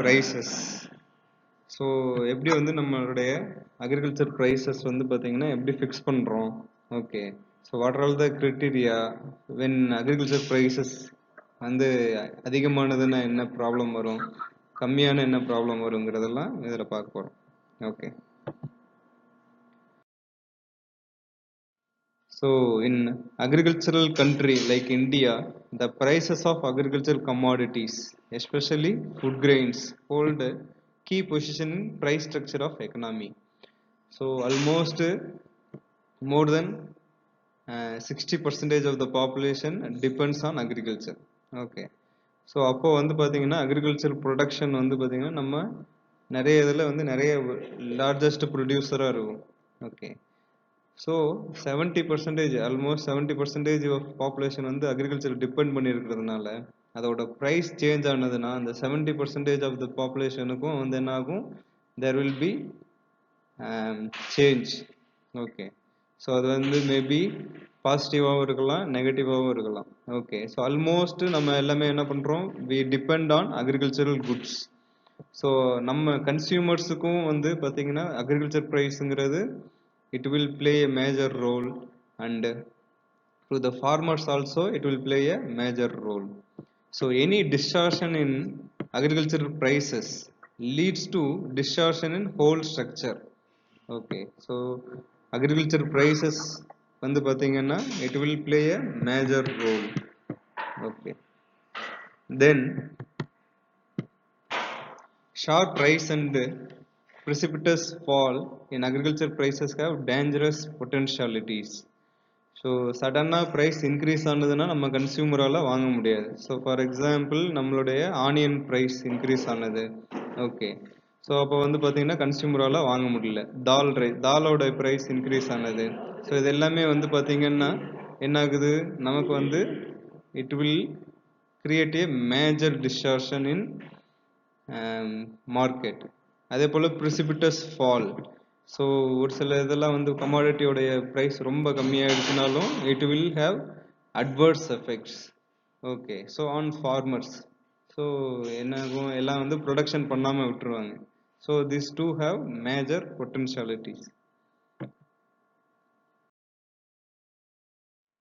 prices. So எப்படி வந்து நம்மளுடைய அக்ரிகல்ச்சர் ப்ரைஸஸ் வந்து பார்த்தீங்கன்னா எப்படி ஃபிக்ஸ் பண்ணுறோம். Okay, so what are all the criteria when agriculture prices வந்து அதிகமானதுன்னா என்ன ப்ராப்ளம் வரும், கம்மியான என்ன ப்ராப்ளம் வருங்கிறதெல்லாம் இதில் பார்க்க போகிறோம். Okay, so in agricultural country like India, the prices of agricultural commodities, especially food grains, hold a key position in price structure of economy. So almost more than 60% of the population depends on agriculture. Okay, so அப்போ வந்து பார்த்தீங்கன்னா agriculture production வந்து பார்த்தீங்கன்னா நம்ம நிறைய இதில் வந்து நிறைய லார்ஜஸ்ட் ப்ரொடியூசராக இருக்கும். Okay, so 70%, almost 70% of population வந்து அக்ரிகல்ச்சர் டிபெண்ட் பண்ணி இருக்கிறதுனால அதோட ப்ரைஸ் சேஞ்ச் ஆனதுன்னா அந்த 70% ஆஃப் த பாப்புலேஷனுக்கும் வந்து என்ன ஆகும், there will be change. Okay, so அது வந்து மேபி பாசிட்டிவாகவும் இருக்கலாம், நெகட்டிவாகவும் இருக்கலாம். ஓகே, ஸோ ஆல்மோஸ்ட் நம்ம எல்லாமே என்ன பண்ணுறோம், we depend on agricultural goods. So நம்ம கன்சியூமர்ஸுக்கும் வந்து பார்த்தீங்கன்னா அக்ரிகல்ச்சர் ப்ரைஸுங்கிறது it will play a major role, and to the farmers also it will play a major role. So any distortion in agricultural prices leads to distortion in whole structure. Okay, so agriculture prices வந்து பார்த்தீங்கன்னா it will play a major role. Okay, then sharp rise and precipitous fall in agriculture prices have dangerous potentialities. So சடனாக price increase ஆனதுன்னா நம்ம கன்சியூமரால் வாங்க முடியாது. So for example நம்மளுடைய onion price increase ஆனது. Okay, so அப்போ வந்து பார்த்தீங்கன்னா கன்சியூமரால் வாங்க முடியல. தாலோட ப்ரைஸ் இன்க்ரீஸ் ஆனது. ஸோ இது எல்லாமே வந்து பார்த்தீங்கன்னா என்ன ஆகுது, நமக்கு வந்து it will create A major distortion in market. அதே போல் ப்ரிசிபிட்டஸ் ஃபால். ஸோ ஒரு சில இதெல்லாம் வந்து கமாடிட்டியோடைய ப்ரைஸ் ரொம்ப கம்மியாகிடுச்சுனாலும் it will have adverse effects. Okay, so on farmers. So என்னாகும், எல்லாம் வந்து ப்ரொடக்ஷன் பண்ணாமல் விட்டுருவாங்க. So this do have major potentialities.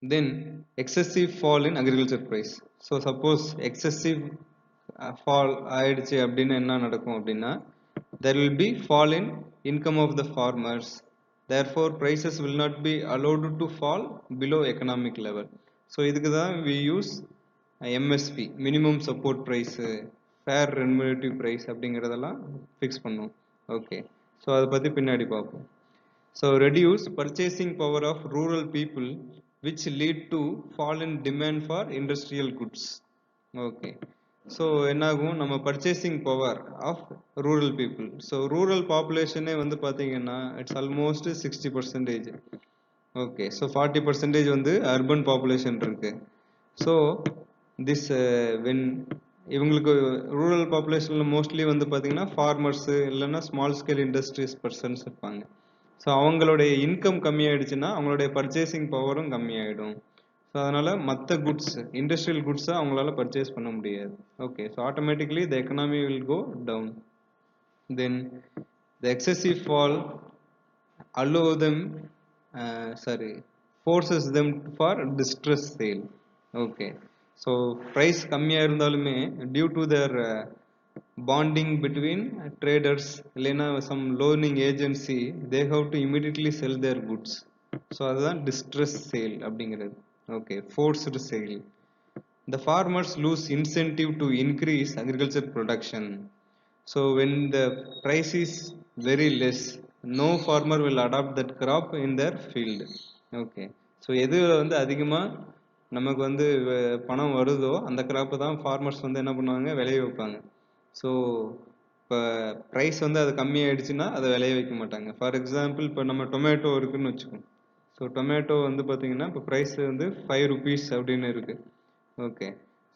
Then excessive fall in agriculture price. So suppose excessive fall ஆயிடுச்சு அப்படின்னு என்ன நடக்கும் அப்படின்னா, there will be fall in income of the farmers, therefore prices will not be allowed to fall below economic level. So இதுக்கு தான் we use MSP, minimum support price, fair remunerative price அப்படிங்கிறதெல்லாம் fix பண்ணுவோம். Okay, so அதை பற்றி பின்னாடி பார்ப்போம். So reduce purchasing power of rural people which lead to fall in demand for industrial goods. Okay, so என்னாகும், நம்ம purchasing power of rural people. So rural பாப்புலேஷனே வந்து பார்த்தீங்கன்னா இட்ஸ் ஆல்மோஸ்ட் 60%. ஓகே, ஸோ 40% வந்து அர்பன் பாப்புலேஷன் இருக்கு. So this when இவங்களுக்கு rural பாப்புலேஷனில் mostly வந்து பார்த்தீங்கன்னா ஃபார்மர்ஸு இல்லைன்னா ஸ்மால் ஸ்கேல் இண்டஸ்ட்ரீஸ் பர்சன்ஸ் இருப்பாங்க. ஸோ அவங்களுடைய இன்கம் கம்மியாயிடுச்சுன்னா அவங்களுடைய பர்ச்சேசிங் பவரும் கம்மியாயிடும். ஸோ அதனால் மற்ற குட்ஸ், இண்டஸ்ட்ரியல் குட்ஸை அவங்களால பர்ச்சேஸ் பண்ண முடியாது. Okay, so automatically the economy will go down. Then the excessive fall allow them forces them for distress sale. Okay, so price கம்மியாக இருந்தாலுமே due to their bonding between traders இல்லைன்னா some loaning agency, they have to immediately sell their goods. So அதுதான் distress sale அப்படிங்கிறது. Okay, forced sale. The farmers lose incentive to increase agriculture production. So when the price is very less, no farmer will adopt that crop in their field. Okay, so எது வந்து அதிகமாக நமக்கு வந்து பணம் வருதோ அந்த கிராப்பை தான் ஃபார்மர்ஸ் வந்து என்ன பண்ணுவாங்க, விளைய வைப்பாங்க. ஸோ இப்போ ப்ரைஸ் வந்து அது கம்மியாயிடுச்சுன்னா அதை விளைய வைக்க மாட்டாங்க. ஃபார் எக்ஸாம்பிள் இப்போ நம்ம டொமேட்டோ இருக்குன்னு வச்சுக்கோங்க. ஸோ டொமேட்டோ வந்து பார்த்தீங்கன்னா இப்போ ப்ரைஸ் வந்து 5 rupees அப்படின்னு இருக்குது. ஓகே,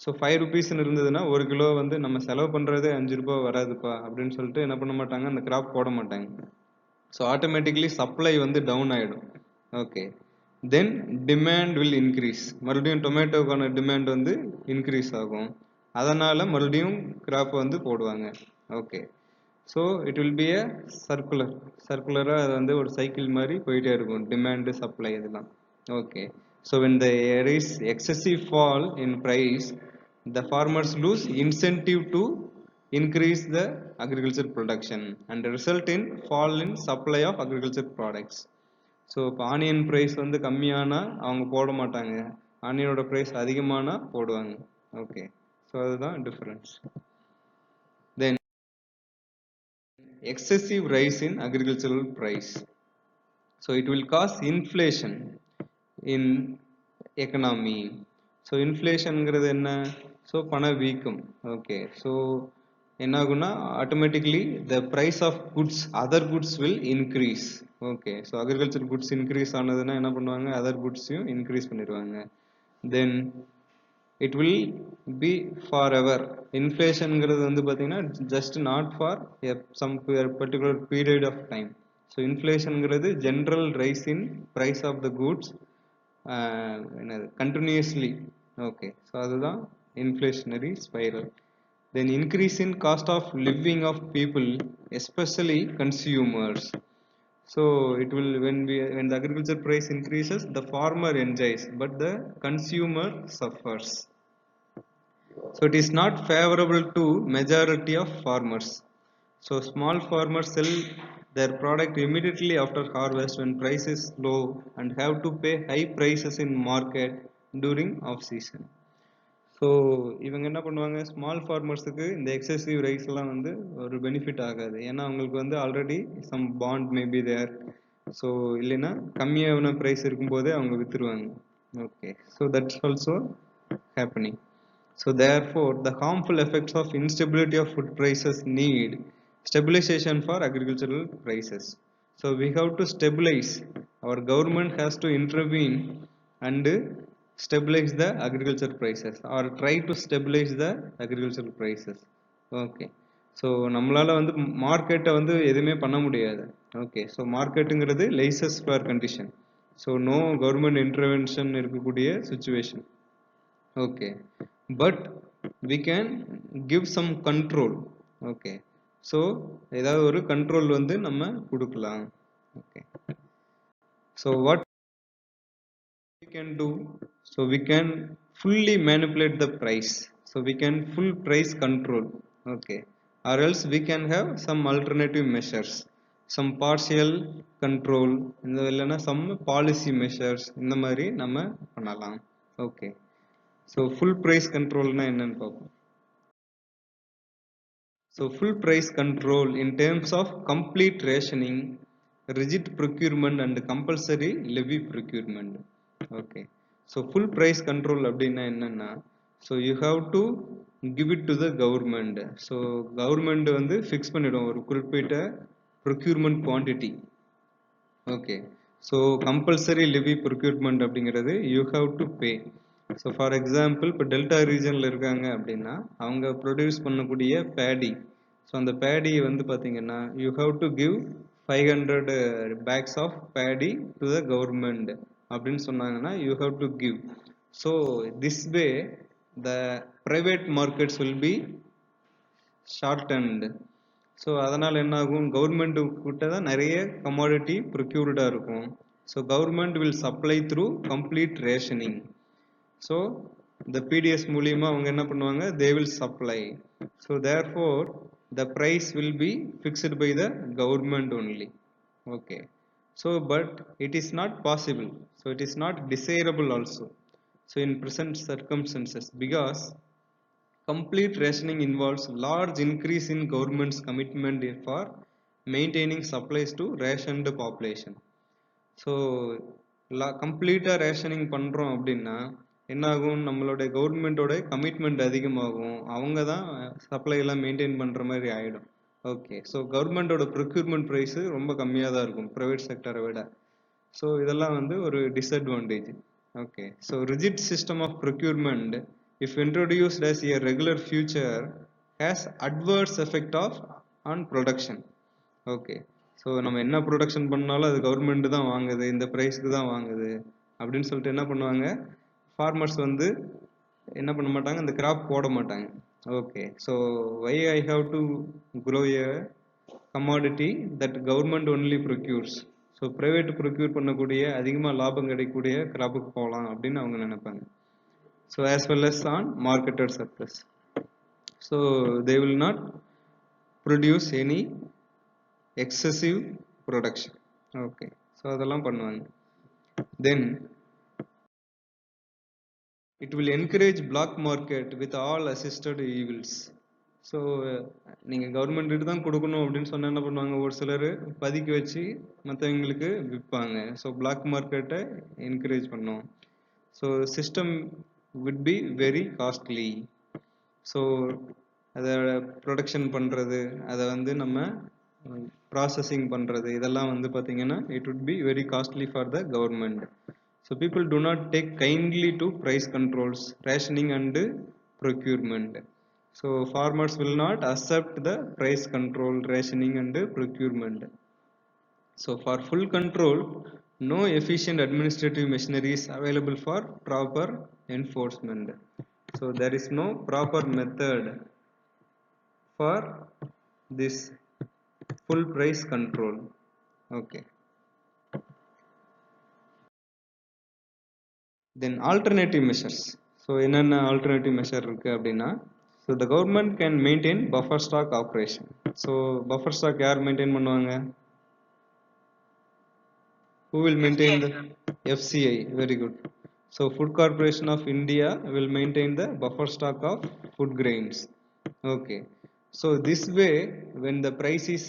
ஸோ 5 rupeesன்னு இருந்ததுன்னா ஒரு கிலோ வந்து நம்ம செலவு பண்ணுறதே 5 ரூபா வராதுப்பா அப்படின்னு சொல்லிட்டு என்ன பண்ண மாட்டாங்க, அந்த கிராப் போட மாட்டாங்க. ஸோ ஆட்டோமேட்டிக்லி சப்ளை வந்து டவுன் ஆகிடும். Okay, then demand will increase. மறுபடியும் டொமேட்டோக்கான டிமாண்ட் வந்து இன்க்ரீஸ் ஆகும். அதனால் மறுபடியும் கிராப் வந்து போடுவாங்க. Okay, so it will be a circular அது வந்து ஒரு சைக்கிள் மாதிரி போயிட்டே இருக்கும், demand supply இதெல்லாம். Okay, so when there is excessive fall in price, the farmers lose incentive to increase the agriculture production and result in fall in supply of agriculture products. So இப்போ onion price வந்து கம்மியானா அவங்க போட மாட்டாங்க, ஆனியனோட price அதிகமானா போடுவாங்க. Okay, so அதுதான் difference. Then excessive rise in agricultural price, so it will cause inflation in economy. so inflationங்கிறது என்ன? so பண வீக்கம். okay, so என்ன ஆகும்னா automatically the price of goods, other goods will increase. okay, so agriculture goods increase ஆனதுன்னா என்ன பண்ணுவாங்க, other goods-யும் increase பண்ணிடுவாங்க. then it will be forever. inflationங்கிறது வந்து பார்த்தீங்கன்னா just not for some particular period of time. so inflationங்கிறது general rise in price of the goods continuously. okay, so அதுதான் inflationary spiral. then increase in cost of living of people, especially consumers. so it will, when the agriculture price increases, the farmer enjoys but the consumer suffers. so it is not favorable to majority of farmers. so small farmers sell their product immediately after harvest when price is low and have to pay high prices in market during off season. So இவங்க என்ன பண்ணுவாங்க, small ஃபார்மர்ஸுக்கு இந்த excessive ரைஸ்லாம் வந்து ஒரு benefit ஆகாது, ஏன்னா அவங்களுக்கு வந்து already some bond maybe there. So இல்லைன்னா கம்மியான ப்ரைஸ் இருக்கும்போதே அவங்க விற்றுருவாங்க. Okay, so that's also happening. So therefore the harmful effects of instability of food prices need stabilization for agricultural prices. so we have to stabilize, our government has to intervene and stabilize the agriculture prices or try to stabilize the agricultural prices. okay, so நம்மளால வந்து மார்க்கெட்டை வந்து எதுவுமே பண்ண முடியாது. okay, so மார்க்கெட்டுங்கிறது laissez faire condition, so no government intervention இருக்கக்கூடிய situation. okay, but we can give some control. okay, so ஏதாவது ஒரு கண்ட்ரோல் வந்து நம்ம கொடுக்கலாம். Okay, so what we can do, so we can fully manipulate the price, so we can full price control. okay, or else we can have some alternative measures, some partial control, இந்த இல்லைன்னா some policy measures, இந்த மாதிரி நம்ம பண்ணலாம். Okay, so full price controlனா என்னன்னு பார்ப்போம். so full price control in terms of complete rationing, rigid procurement and compulsory levy procurement. okay, so full price control அப்படின்னா என்னன்னா, so you have to give it to the government. so government வந்து fix பண்ணிடும் ஒரு குறிப்பிட்ட procurement quantity. okay, so compulsory levy procurement அப்படிங்கிறது you have to pay. so for example இப்போ delta ரீஜனில் இருக்காங்க அப்படின்னா அவங்க ப்ரொடியூஸ் பண்ணக்கூடிய பேடி, ஸோ அந்த பேடி வந்து பார்த்தீங்கன்னா you have to give 500 bags of paddy to the government அப்படின்னு சொன்னாங்கன்னா you have to give. so this way the private markets will be shortened. So அதனால் என்ன ஆகும், கவர்மெண்ட் கிட்ட தான் நிறைய கமாடிட்டி ப்ரொக்யூர்டாக இருக்கும். So government will supply through complete rationing. So இந்த பிடிஎஸ் மூலியமாக அவங்க என்ன பண்ணுவாங்க, they will supply. So therefore the price will be fixed by the government only. okay, so but it is not possible, so it is not desirable also, so in present circumstances, because complete rationing involves large increase in government's commitment for maintaining supplies to rationed population. so கம்ப்ளீட்டாக rationing பண்ணுறோம் அப்படின்னா என்ன ஆகும், நம்மளோட கவர்மெண்ட்டோட commitment அதிகமாகும், அவங்க தான் சப்ளை எல்லாம் மெயின்டைன் பண்ணுற மாதிரி ஆகிடும். ஓகே, ஸோ கவர்மெண்ட்டோட ப்ரொக்யூர்மெண்ட் ப்ரைஸு ரொம்ப கம்மியாக தான் இருக்கும் ப்ரைவேட் செக்டரை விட. ஸோ இதெல்லாம் வந்து ஒரு disadvantage. Okay, so rigid system of procurement if introduced as a regular future has adverse effect of on production. Okay, so நம்ம என்ன ப்ரொடக்ஷன் பண்ணாலும் அது கவர்மெண்ட் தான் வாங்குது, இந்த ப்ரைஸ்க்கு தான் வாங்குது அப்படின்னு சொல்லிட்டு என்ன பண்ணுவாங்க, ஃபார்மர்ஸ் வந்து என்ன பண்ண மாட்டாங்க, இந்த கிராப் போட மாட்டாங்க. Okay, so why I have to grow a commodity that government only procures? So private procure பண்ணக்கூடிய அதிகமாக லாபம் கிடைக்கக்கூடிய கிராப்புக்கு போகலாம் அப்படின்னு அவங்க நினைப்பாங்க. So as well us on marketed surplus. So they will not produce any excessive production. Okay, so அதெல்லாம் பண்ணுவாங்க. தென் it will encourage black market with all assisted evils. So நீங்கள் கவர்மெண்ட்டு தான் கொடுக்கணும் அப்படின்னு சொன்னால் என்ன பண்ணுவாங்க, ஒரு சிலர் பதுக்கி வச்சு மற்றவங்களுக்கு விற்பாங்க. ஸோ பிளாக் மார்க்கெட்டை என்கரேஜ் பண்ணோம். So system would be very costly. So அதை ப்ரொடக்ஷன் பண்ணுறது, அதை வந்து நம்ம ப்ராசஸிங் பண்ணுறது, இதெல்லாம் வந்து பார்த்திங்கன்னா it would be very costly for the government. So people do not take kindly to price controls, rationing and procurement. So farmers will not accept the price control, rationing and procurement. So for full control, no efficient administrative machinery is available for proper enforcement. So there is no proper method for this full price control. Okay. Then alternative measures. So என்னென்ன alternative measure இருக்கு அப்படின்னா, so the government can maintain buffer stock operation. So buffer stock யார் maintain பண்ணுவாங்க? Who will maintain the FCI? Very good. So Food Corporation of India will maintain the buffer stock of food grains. Okay. So this way, when the price is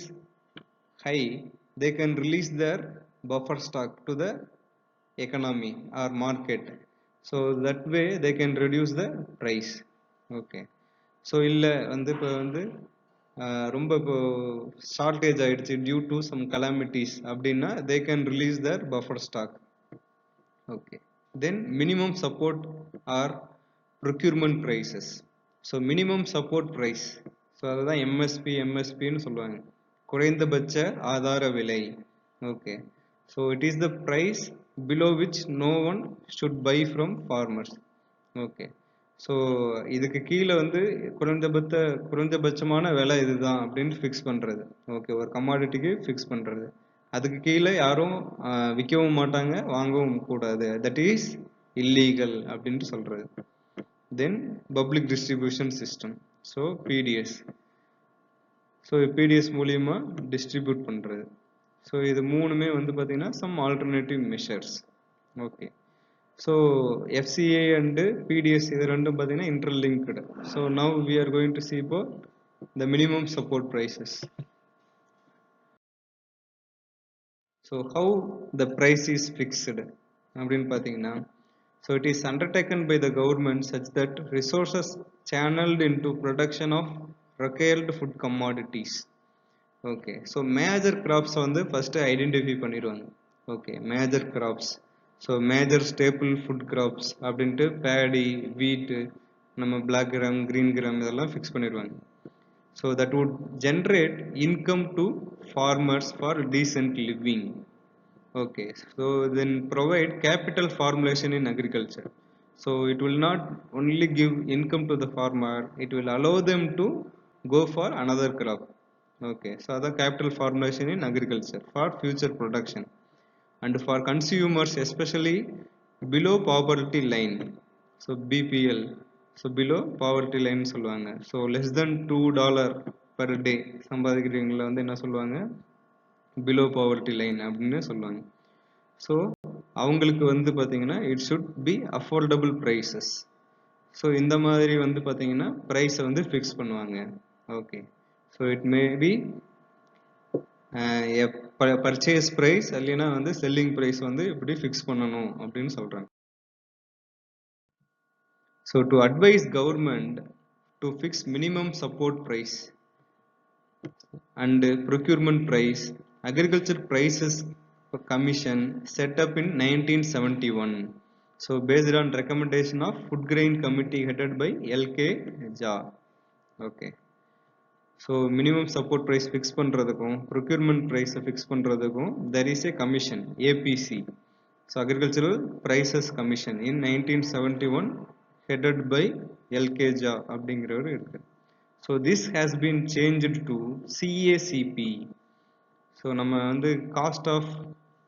high, they can release their buffer stock to the economy or market. So that way they can reduce the price. Okay. So இல்லை வந்து இப்போ வந்து ரொம்ப இப்போ shortage ஆகிடுச்சு due to some calamities அப்படின்னா they can release their buffer stock. Okay. Then minimum support or procurement prices. So minimum support price, so அதுதான் எம்எஸ்பின்னு சொல்லுவாங்க, குறைந்தபட்ச ஆதார விலை. Okay. So it is the price below which no one should buy from farmers. Okay. So இதுக்கு கீழே வந்து குறைந்தபட்சமான விலை இதுதான் அப்படின்னு ஃபிக்ஸ் பண்ணுறது. ஓகே, ஒரு கமாடிட்டிக்கு ஃபிக்ஸ் பண்ணுறது. அதுக்கு கீழே யாரும் விற்கவும் மாட்டாங்க, வாங்கவும் கூடாது. தட் இஸ் இல்லீகல் அப்படின்ட்டு சொல்கிறது. Then public distribution system, so PDS. So PDS மூலியமாக டிஸ்ட்ரிபியூட் பண்ணுறது. ஸோ இது மூணுமே வந்து பார்த்தீங்கன்னா some alternative measures. Okay. So FCA and PDS இது ரெண்டும் பார்த்தீங்கன்னா interlinked. So now we are going to see about the minimum support prices. So how the price is fixed அப்படின்னு பார்த்தீங்கன்னா, so it is undertaken by the government such that resources channeled into production of required food commodities. Okay. So major crops வந்து first identify பண்ணிடுவாங்க. Okay, major crops. So major staple food crops அப்படின்ட்டு paddy, wheat, நம்ம black gram, green gram இதெல்லாம் fix பண்ணிடுவாங்க. So that would generate income to farmers for decent living. Okay. So then provide capital formulation in agriculture. So it will not only give income to the farmer, it will allow them to go for another crop. Okay, so the capital formulation in agriculture for future production and for consumers especially below poverty line. So BPL, so below poverty line சொல்லுவாங்க. So less than $2 per day சம்பாதிக்கிறவங்கள வந்து என்ன சொல்லுவாங்க, below poverty line அப்படின்னு சொல்லுவாங்க. So அவங்களுக்கு வந்து பார்த்தீங்கன்னா it should be affordable prices. So இந்த மாதிரி வந்து பார்த்தீங்கன்னா ப்ரைஸை வந்து ஃபிக்ஸ் பண்ணுவாங்க. Okay. So it may be a purchase price இல்லைன்னா வந்து selling price வந்து இப்படி ஃபிக்ஸ் பண்ணணும் அப்படின்னு சொல்றாங்க. So to advise government to fix minimum support price and procurement price, agriculture prices commission set up in 1971. So based on recommendation of food grain committee headed by LK Jha. Okay. So minimum support price fix பண்ணுறதுக்கும் procurement ப்ரைஸை fix பண்ணுறதுக்கும் there is a commission, ABC. So agricultural prices commission in 1971 headed by LKJA அப்படிங்கிறவர் இருக்கு. So this has been changed to CACP. So நம்ம வந்து cost of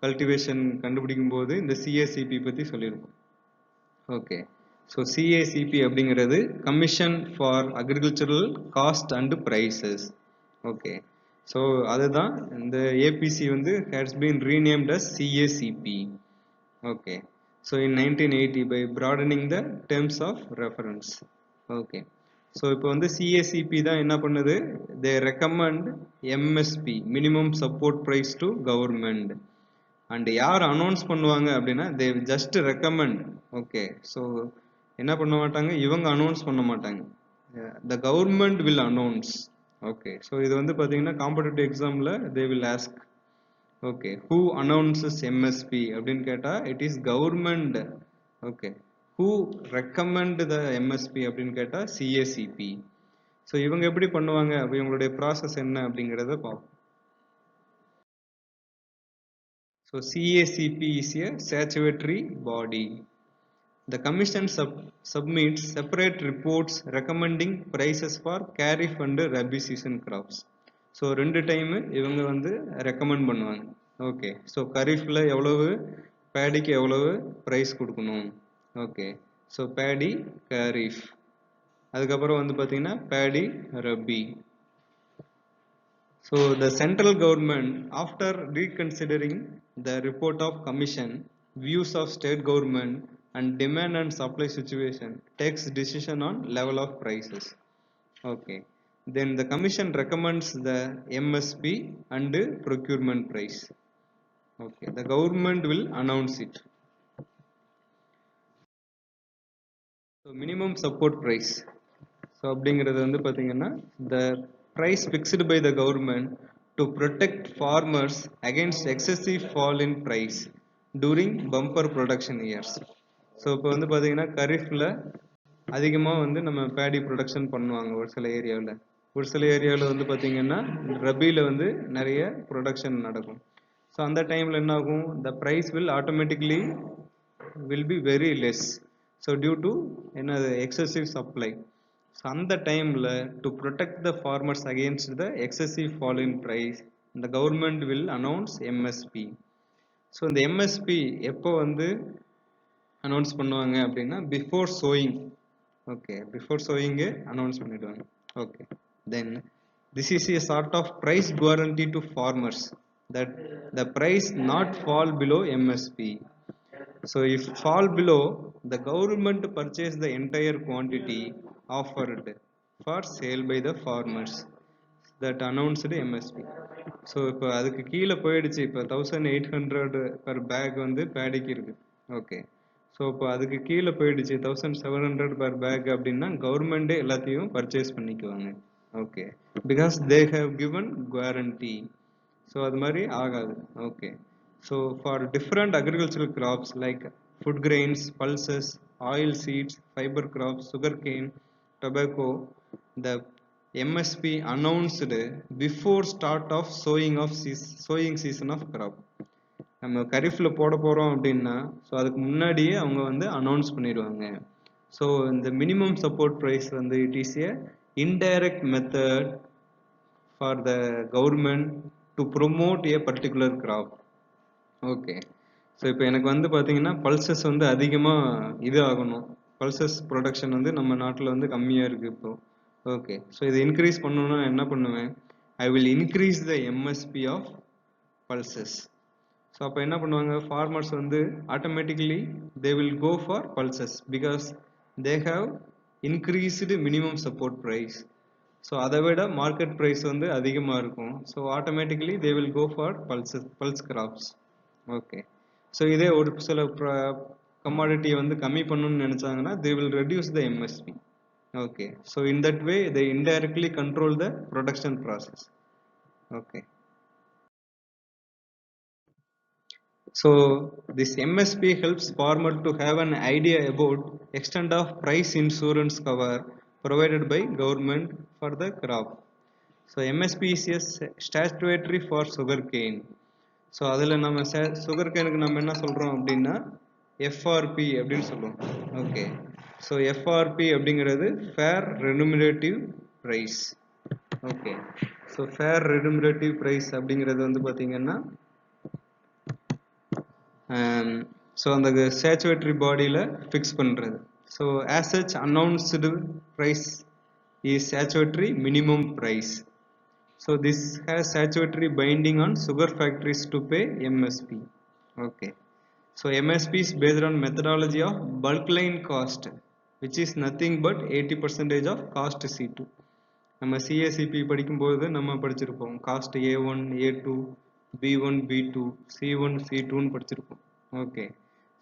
cultivation கண்டுபிடிக்கும் போது இந்த சிஏசிபி பற்றி சொல்லியிருக்கோம். ஓகே, ஸோ சிஏசிபி அப்படிங்கிறது commission for agricultural cost and prices. Okay, so அதுதான் இந்த ஏபிசி வந்து has been renamed as CACP. Okay, so in 1980 by broadening the terms of reference. Okay, so இப்போ வந்து சிஏசிபி தான் என்ன பண்ணுது, they recommend MSP minimum support price to government. And யார் announce பண்ணுவாங்க அப்படின்னா they just recommend. Okay, so என்ன பண்ண மாட்டாங்க, இவங்க அனௌன்ஸ் பண்ண மாட்டாங்க, the government will announce. Okay, so இது வந்து பார்த்தீங்கன்னா காம்படிட்டிவ் எக்ஸாமில் they will ask. Okay, who announces MSP அப்படின்னு கேட்டால் it is government. Okay, who recommend the MSP அப்படின்னு கேட்டா CACP. ஸோ இவங்க எப்படி பண்ணுவாங்க, அப்போ இவங்களுடைய ப்ராசஸ் என்ன அப்படிங்கிறத பார்ப்போம். So CACP is a statutory body. The commission submits separate reports recommending prices for kharif and rabi season crops. So 2 time இவங்க வந்து ரெக்கமெண்ட் பண்ணுவாங்க. ஓகே, ஸோ கரீஃபில் எவ்வளவு, பேடிக்கு எவ்வளவு ப்ரைஸ் கொடுக்கணும். ஓகே, ஸோ பேடி கரீஃப், அதுக்கப்புறம் வந்து பார்த்தீங்கன்னா paddy rabi. So the central government after reconsidering the report of commission, views of state government and demand and supply situation takes decision on level of prices. Okay, then the commission recommends the MSP and procurement price. Okay, the government will announce it. So minimum support price. So அப்படிங்கிறது வந்து பார்த்தீங்கன்னா the price fixed by the government to protect farmers against excessive fall in price during bumper production years. So இப்போ வந்து பார்த்தீங்கன்னா கரீஃபில் அதிகமாக வந்து நம்ம Bedi production பண்ணுவாங்க ஒரு சில ஏரியாவில். ஒரு சில ஏரியாவில் வந்து பார்த்தீங்கன்னா ரபியில் வந்து நிறைய ப்ரொடக்ஷன் நடக்கும். ஸோ அந்த டைமில் என்ன ஆகும், the price will automatically will be very less. So due to என்னது எக்ஸசிவ் சப்ளை. ஸோ அந்த டைமில் to protect the farmers against the excessive fall in price the government will announce MSP. So இந்த MSP எப்போ வந்து announce பண்ணுவாங்க அப்படின்னா before sowing. Okay, before சோயிங்கே announce பண்ணிடுவாங்க. Okay, then this is a sort of price guarantee to farmers that the price not fall below MSP. So if fall below, the government purchase the entire quantity offered for sale by the farmers that announced MSP. So இப்போ அதுக்கு கீழே போயிடுச்சு, இப்போ 1800 per bag வந்து பேடிக்கு இருக்கு. Okay, so இப்போ அதுக்கு கீழே போயிடுச்சு 1700 per bag அப்படின்னா கவர்மெண்டே எல்லாத்தையும் பர்ச்சேஸ் பண்ணிக்குவாங்க. Okay, because they have given guarantee. So அது மாதிரி ஆகாது. Okay, so for different agricultural crops like food grains, pulses, oil seeds, fibre crops, sugarcane, tobacco, the MSP announced before start of sowing season of crop. நம்ம கரீஃபில் போட போகிறோம் அப்படின்னா so அதுக்கு முன்னாடியே அவங்க வந்து அனௌன்ஸ் பண்ணிடுவாங்க. ஸோ இந்த மினிமம் சப்போர்ட் ப்ரைஸ் வந்து it is a indirect method for the government to promote a particular crop. Okay, so இப்போ எனக்கு வந்து பார்த்தீங்கன்னா பல்சஸ் வந்து அதிகமாக இது ஆகணும். பல்சஸ் ப்ரொடக்ஷன் வந்து நம்ம நாட்டில் வந்து கம்மியாக இருக்குது இப்போ. ஓகே, ஸோ இதை இன்க்ரீஸ் பண்ணணும்னா என்ன பண்ணுவேன், I will increase the MSP of pulses. So அப்போ என்ன பண்ணுவாங்க, ஃபார்மர்ஸ் வந்து automatically they will go for pulses because they have increased minimum support price. So அதை விட மார்க்கெட் ப்ரைஸ் வந்து அதிகமாக இருக்கும். So automatically they will go for pulse crops. Okay, so இதே ஒரு சில கமாடிட்டியை வந்து கம்மி பண்ணணும்னு நினச்சாங்கன்னா they will reduce the MSP. Okay, so in that way they indirectly control the production process. Okay, so this MSP helps farmer to have an idea about extent of price insurance cover provided by government for the crop. So MSP is a statutory for sugarcane. So அதில் நம்ம sugar கேனுக்கு நம்ம என்ன சொல்கிறோம் அப்படின்னா FRP அப்படின்னு சொல்லுவோம். Okay, so FRP அப்படிங்கிறது fair remunerative price. Okay, so fair remunerative price அப்படிங்கிறது வந்து பார்த்தீங்கன்னா ஸோ அந்த சேச்சுரேட்டரி பாடியில் ஃபிக்ஸ் பண்ணுறது. So as such announced price is statutory minimum price. So this has statutory binding on sugar factories to pay MSP. Okay, so MSP is based on methodology of bulk line cost, which is nothing but 80% of cost C2. நம்ம CACP படிக்கும்போது நம்ம படிச்சிருப்போம் cost A1 A2 B1 B2 C1 C2ன்னு படிச்சிருப்போம். Okay,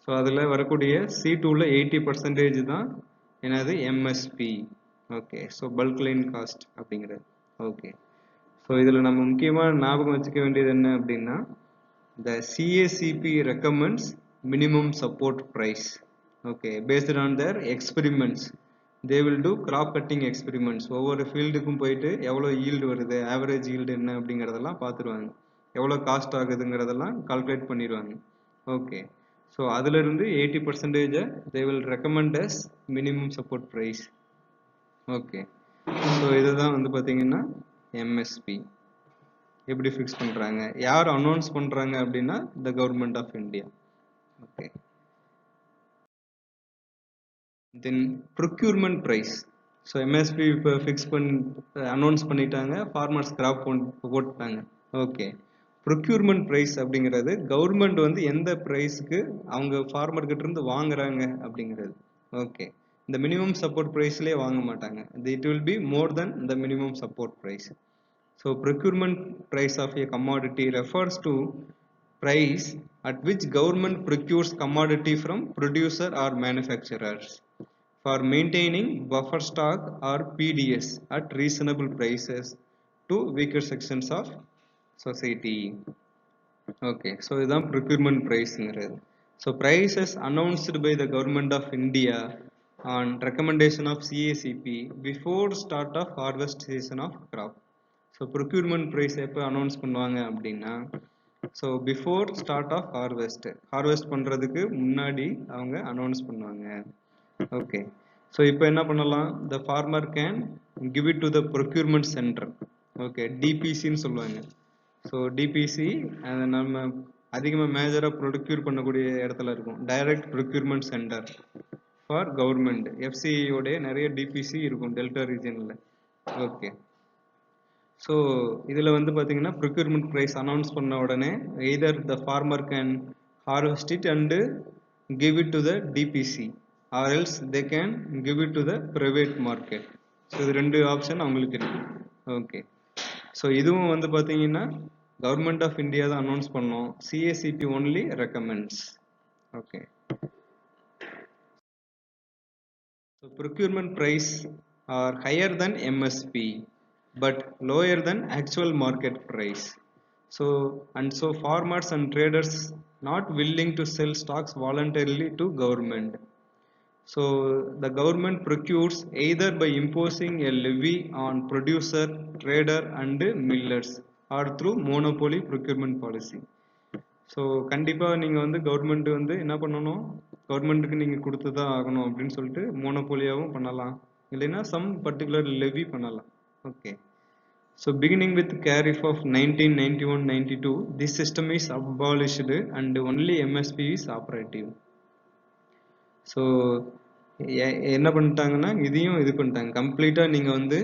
so அதில் வரக்கூடிய C2ல 80% தான் என்னது MSP. Okay, so bulk line cost அப்படிங்கிறது. ஓகே, ஸோ இதில் நம்ம முக்கியமாக ஞாபகம் வச்சுக்க வேண்டியது என்ன அப்படின்னா, the CACP recommends minimum support price. Okay, based on their experiments. They will do crop cutting experiments. ஒவ்வொரு ஃபீல்டுக்கும் போயிட்டு எவ்வளோ ஈல்டு வருது, ஆவரேஜ் ஈல்டு என்ன அப்படிங்கிறதெல்லாம் பார்த்துருவாங்க, எவ்வளோ காஸ்ட் ஆகுதுங்கிறதெல்லாம் கால்குலேட் பண்ணிடுவாங்க. ஓகே, ஸோ அதிலிருந்து 80% they will recommend as minimum support price. Okay, so இதுதான் வந்து பார்த்தீங்கன்னா MSP எப்படி ஃபிக்ஸ் பண்ணுறாங்க, யார் அனௌன்ஸ் பண்ணுறாங்க அப்படின்னா the government of India. Okay, then procurement price. So MSP இப்போ ஃபிக்ஸ் அனௌன்ஸ் பண்ணிட்டாங்க, ஃபார்மர்ஸ் கிராப் போட்டாங்க. ஓகே, ப்ரொக்யூர்மெண்ட் ப்ரைஸ் அப்படிங்கிறது கவர்மெண்ட் வந்து எந்த ப்ரைஸுக்கு அவங்க ஃபார்மர்கிட்ட இருந்து வாங்குறாங்க அப்படிங்கிறது. ஓகே, இந்த மினிமம் சப்போர்ட் ப்ரைஸ்லேயே வாங்க மாட்டாங்க, it will be more than the minimum support price. So procurement price of a commodity refers to price at which government procures commodity from producer or manufacturers for maintaining buffer stock or PDS at reasonable prices to weaker sections of society. Okay, so this is procurement price. So prices announced by the government of India on recommendation of CACP before start of harvest season of crop. So procurement price எப்போ announce பண்ணுவாங்க அப்படின்னா, so before start of harvest பண்ணுறதுக்கு முன்னாடி அவங்க announce பண்ணுவாங்க. Okay, so இப்போ என்ன பண்ணலாம், the farmer can give it to the procurement centre. Okay, டிபிசின்னு சொல்லுவாங்க. ஸோ டிபிசி அதை நம்ம அதிகமாக மேஜராக ப்ரொக்யூர் பண்ணக்கூடிய இடத்துல இருக்கும், direct procurement centre for government. FCIயோடைய நிறைய டிபிசி இருக்கும் டெல்டா ரீஜனில். ஓகே, ஸோ இதில் வந்து பார்த்தீங்கன்னா ப்ரொக்யூர்மெண்ட் ப்ரைஸ் அனௌன்ஸ் பண்ண உடனே either the farmer can harvest it and give it to the DPC or else they can give it to the private market. So இது ரெண்டு ஆப்ஷன் அவங்களுக்கு இருக்கு. ஓகே, ஸோ இதுவும் வந்து பார்த்தீங்கன்னா கவர்மெண்ட் ஆஃப் இந்தியா தான் அனௌன்ஸ் பண்ணோம், CACP only recommends. Okay, so procurement price are higher than MSP but lower than actual market price. So farmers and traders not willing to sell stocks voluntarily to government. So the government procures either by imposing a levy on producer, trader and millers or through monopoly procurement policy. So கண்டிப்பாக நீங்கள் வந்து government வந்து என்ன பண்ணணும், கவர்மெண்ட்டுக்கு நீங்கள் கொடுத்து தான் ஆகணும் அப்படின்னு சொல்லிட்டு மோனோபோலியாகவும் பண்ணலாம், இல்லைன்னா சம் பர்டிகுலர் லெவி பண்ணலாம். Okay, so beginning with tariff of 1991-92, this system is abolished and only MSP is operative. So என்ன பண்ணிட்டாங்கன்னா இதையும் இது பண்ணிட்டாங்க, கம்ப்ளீட்டாக நீங்கள் வந்து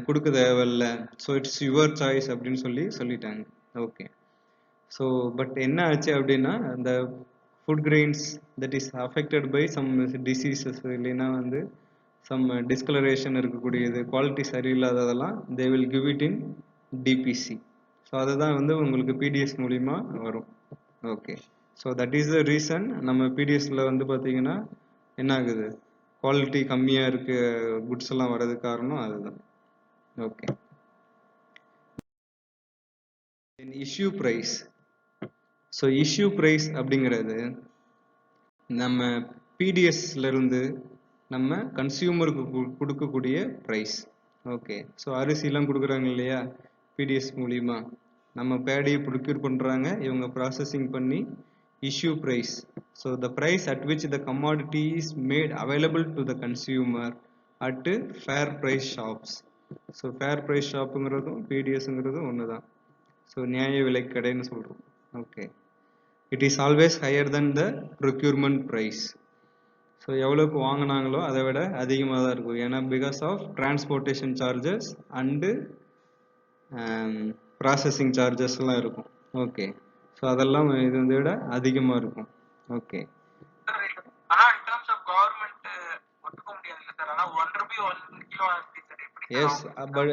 கொடுக்க தேவையில்ல, ஸோ இட்ஸ் யுவர் சாய்ஸ் அப்படின்னு சொல்லிட்டாங்க. ஓகே, ஸோ பட் என்ன ஆச்சு அப்படின்னா, அந்த food grains that is affected by some diseases, இல்லைன்னா வந்து சம் டிஸ்கலரேஷன் இருக்கக்கூடியது, குவாலிட்டி சரியில்லாததெல்லாம் they will give it in DPC. So அதுதான் வந்து உங்களுக்கு பிடிஎஸ் மூலிமா வரும். Okay, so that is the reason நம்ம பிடிஎஸ்ல வந்து பார்த்தீங்கன்னா என்ன ஆகுது, குவாலிட்டி கம்மியாக இருக்கு குட்ஸ் எல்லாம் வர்றதுக்கு காரணம் அதுதான். Okay, issue price. So issue price அப்படிங்கிறது நம்ம பிடிஎஸ்ல இருந்து நம்ம கன்சியூமருக்கு கொடுக்கக்கூடிய ப்ரைஸ். ஓகே, ஸோ அரிசிலாம் கொடுக்குறாங்க இல்லையா பிடிஎஸ் மூலிமா, நம்ம பேடியை ப்ரொக்யூர் பண்ணுறாங்க, இவங்க ப்ராசஸிங் பண்ணி issue price. So the price at which the commodity is made available to the consumer at fair price shops. So fair price ஷாப்புங்கிறதும் பிடிஎஸ்ங்கிறதும் ஒன்று தான். ஸோ நியாய விலை கடைன்னு சொல்கிறோம். Okay, it is always higher than the procurement price. So எவ்வளோக்கு வாங்கினாங்களோ அதை விட அதிகமாக தான் இருக்கும். ஏன்னா because of transportation charges and processing சார்ஜஸ்லாம் இருக்கும். ஓகே, ஸோ அதெல்லாம் இது வந்து விட அதிகமாக இருக்கும். ஓகே, எஸ், பட்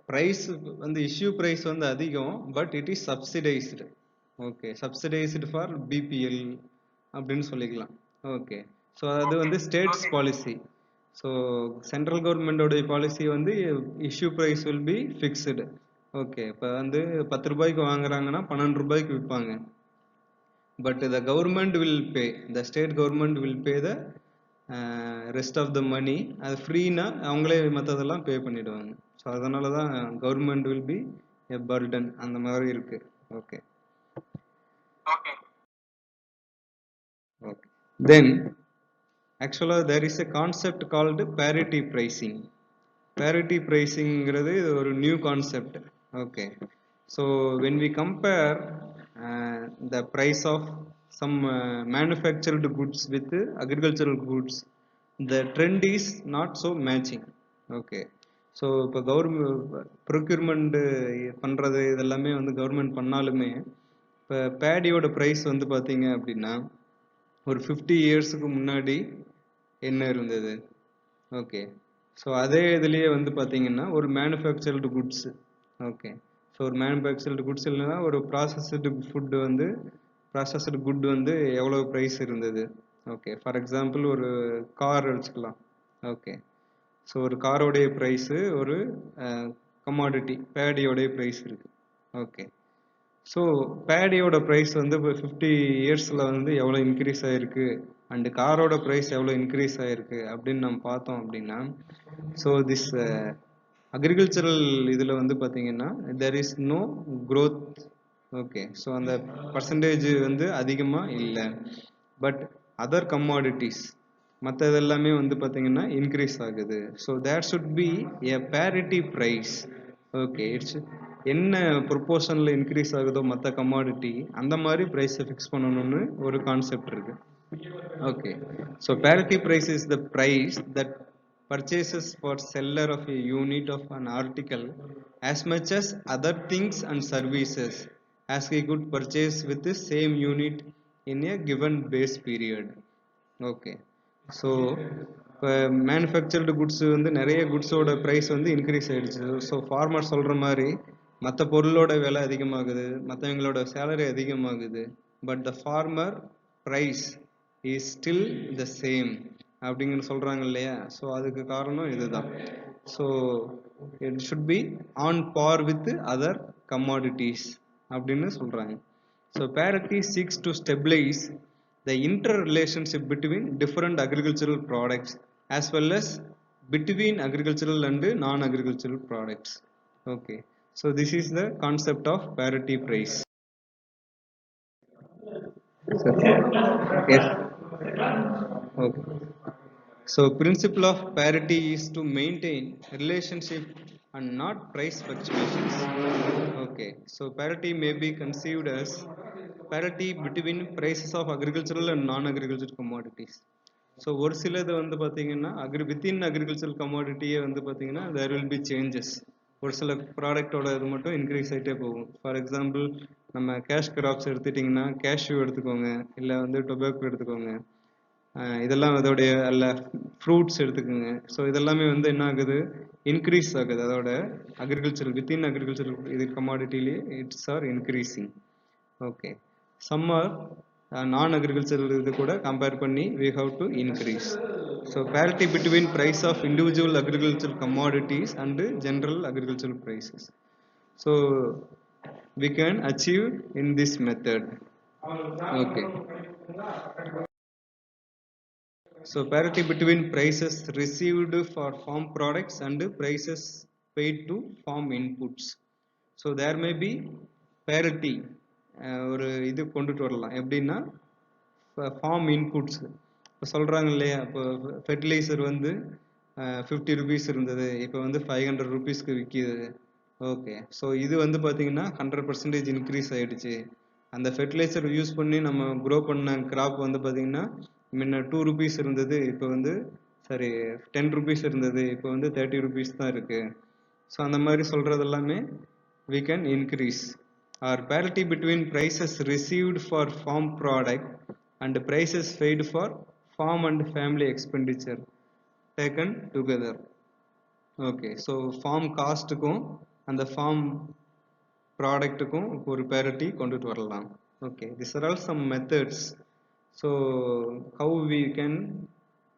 ப்ரைஸ் வந்து இஷ்யூ ப்ரைஸ் வந்து அதிகம், but it is subsidised. Okay, subsidised for BPL அப்படின்னு சொல்லிக்கலாம். ஓகே, ஸோ அது வந்து ஸ்டேட்ஸ் பாலிசி. ஸோ சென்ட்ரல் கவர்மெண்டோடைய பாலிசி வந்து issue price will be fixed. Okay, இப்போ வந்து 10 ரூபாய்க்கு வாங்குறாங்கன்னா 12 ரூபாய்க்கு விற்பாங்க. But the government will pay, the state government will pay the rest of the money. அது ஃப்ரீனா அவங்களே மற்றதெல்லாம் பே பண்ணிடுவாங்க. ஸோ அதனால தான் government will be a burden அந்த மாதிரி இருக்கு. ஓகே, ஓகே, தென் ஆக்சுவலாக there is a concept called parity pricing. Parity ப்ரைசிங்கிறது இது ஒரு new concept. Okay, so when we compare the price of some manufactured goods with agricultural goods, the trend is not so matching. Okay, so இப்போ procurement பண்ணுறது இதெல்லாமே வந்து government பண்ணாலுமே இப்போ பேடியோட price வந்து பார்த்தீங்க அப்படின்னா ஒரு 50 இயர்ஸுக்கு முன்னாடி என்ன இருந்தது. ஓகே, ஸோ அதே இதுலேயே வந்து பார்த்தீங்கன்னா ஒரு மேனுஃபேக்சர்டு குட்ஸு. ஓகே, ஸோ ஒரு மேனுஃபேக்சர்டு குட்ஸ் இல்லைன்னா ஒரு ப்ராசஸ்டு ஃபுட்டு வந்து ப்ராசஸ்டு குட் வந்து எவ்வளோ ப்ரைஸ் இருந்தது. ஓகே, ஃபார் எக்ஸாம்பிள் ஒரு கார் வச்சுக்கலாம். ஓகே, ஸோ ஒரு காரோடைய ப்ரைஸு ஒரு கமாடிட்டி பேடியோடைய ப்ரைஸ் இருக்குது. ஓகே, ஸோ பேடியோட ப்ரைஸ் வந்து இப்போ 50 இயர்ஸில் வந்து எவ்வளோ இன்க்ரீஸ் ஆகிருக்கு அண்டு காரோட ப்ரைஸ் எவ்வளோ இன்க்ரீஸ் ஆகிருக்கு அப்படின்னு நம்ம பார்த்தோம் அப்படின்னா, ஸோ திஸ் அக்ரிகல்ச்சரல் இதில் வந்து பார்த்தீங்கன்னா there is no growth. Okay, so அந்த பர்சன்டேஜ் வந்து அதிகமாக இல்லை. பட் அதர் கமாடிட்டிஸ் மற்ற இதெல்லாமே வந்து பார்த்தீங்கன்னா இன்க்ரீஸ் ஆகுது. So that should be a parity price. Okay, it's என்ன ப்ரொப்போர்ஷனில் இன்க்ரீஸ் ஆகுதோ மற்ற கமாடிட்டி அந்த மாதிரி ப்ரைஸை ஃபிக்ஸ் பண்ணணும்னு ஒரு கான்செப்ட் இருக்கு. Okay, so parity price is the price that purchases for seller of a unit of an article as much as other things and services as he could purchase with the same unit in a given base period. Okay, so manufactured goods வந்து நிறைய குட்ஸோட price வந்து increase ஆகிடுச்சு. So farmer சொல்கிற மாதிரி மற்ற பொருளோட விலை அதிகமாகுது, மற்றவங்களோட சேலரி அதிகமாகுது, but the farmer price is still the same அப்படிங்கிற சொல்கிறாங்க இல்லையா. ஸோ அதுக்கு காரணம் இதுதான். So it should be on par with other commodities அப்படின்னு சொல்கிறாங்க. So parity seeks to stabilise the interrelationship between different agricultural products as well as between agricultural and non-agricultural products. Okay, so this is the concept of parity price. Yes. Okay, so principle of parity is to maintain relationship and not price fluctuations. Okay, so parity may be conceived as parity between prices of agricultural and non-agricultural commodities. So ஒரு சிலது வந்து பார்த்தீங்கன்னா within agricultural கமாடிட்டியே வந்து பார்த்தீங்கன்னா தேர் will B changes. ஒரு சில ப்ராடக்டோட இது மட்டும் இன்க்ரீஸ் ஆகிட்டே போகும். ஃபார் எக்ஸாம்பிள் நம்ம கேஷ் கிராப்ஸ் எடுத்துட்டிங்கன்னா கேஷ்யூ எடுத்துக்கோங்க, இல்லை வந்து டொபேக்கோ எடுத்துக்கோங்க, இதெல்லாம் அதோடைய அல்ல ஃப்ரூட்ஸ் எடுத்துக்கோங்க. ஸோ இதெல்லாமே வந்து என்ன ஆகுது, இன்க்ரீஸ் ஆகுது. அதோட அக்ரிகல்ச்சரல் வித்தின் அக்ரிகல்ச்சரல் இது கமாடிட்டிலே it's are increasing. Okay, some are non-agricultural இது கூட கம்பேர் பண்ணி we have to increase. So parity between price of individual agricultural commodities and general agricultural prices. So we can achieve in this method. Okay, so parity between prices received for farm products and prices paid to farm inputs. So there may be parity ஒரு இது கொண்டுட்டு வரலாம். எப்படின்னா form inputs இப்போ சொல்கிறாங்க இல்லையா, இப்போ fertiliser வந்து 50 ருபீஸ் இருந்தது, இப்போ வந்து 500 ருபீஸ்க்கு விற்கிது. ஓகே, ஸோ இது வந்து பார்த்தீங்கன்னா 100% இன்க்ரீஸ் ஆகிடுச்சு. அந்த ஃபெர்டிலைசர் யூஸ் பண்ணி நம்ம க்ரோ பண்ண கிராப் வந்து பார்த்தீங்கன்னா முன்ன 2 ருபீஸ் இருந்தது, இப்போ வந்து சரி 10 ருபீஸ் இருந்தது, இப்போ வந்து 30 ருபீஸ் தான் இருக்குது. ஸோ அந்த மாதிரி சொல்கிறது எல்லாமே we can increase. Or parity between prices received for farm product and prices paid for farm and family expenditure taken together. Okay, so farm காஸ்ட்டுக்கும் அந்த farm ப்ராடக்ட்டுக்கும் ஒரு parity கொண்டுட்டு வரலாம். Okay, these are all some methods. So how we can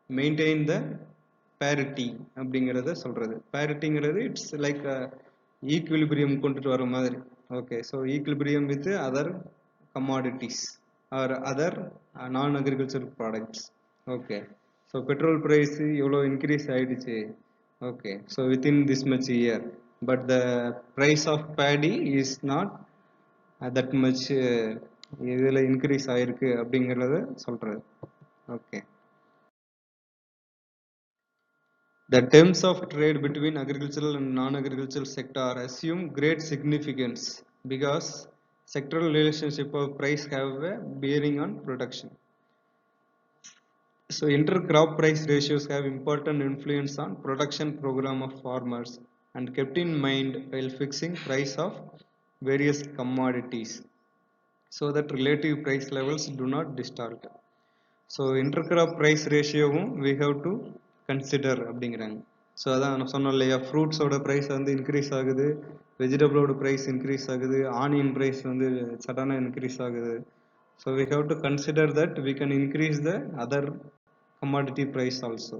maintain the parity அப்படிங்கிறத சொல்றது. Parityங்கிறது it's like equilibrium கொண்டுட்டு வர மாதிரி. Okay, so equilibrium with other commodities or other non agriculture products. Okay, so petrol price எவ்வளோ increase ஆகிடுச்சு. Okay, so within this much year, but the price of paddy is not that much இதில் increase ஆகிருக்கு அப்படிங்கிறத சொல்கிறது. Okay, the terms of trade between agricultural and non-agricultural sector assume great significance because sectoral relationship of price have a bearing on production. So inter-crop price ratios have important influence on production program of farmers and kept in mind while fixing price of various commodities so that relative price levels do not distort. So intercrop price ரேஷியோவும் we have to consider அப்படிங்கிறாங்க. So அதான் நான் சொன்னோம் இல்லையா, ஃப்ரூட்ஸோட price வந்து increase ஆகுது, வெஜிடபிளோட ப்ரைஸ் இன்க்ரீஸ் ஆகுது, ஆனியன் ப்ரைஸ் வந்து சடனாக இன்க்ரீஸ் ஆகுது. So we have to consider that we can increase the other commodity price also.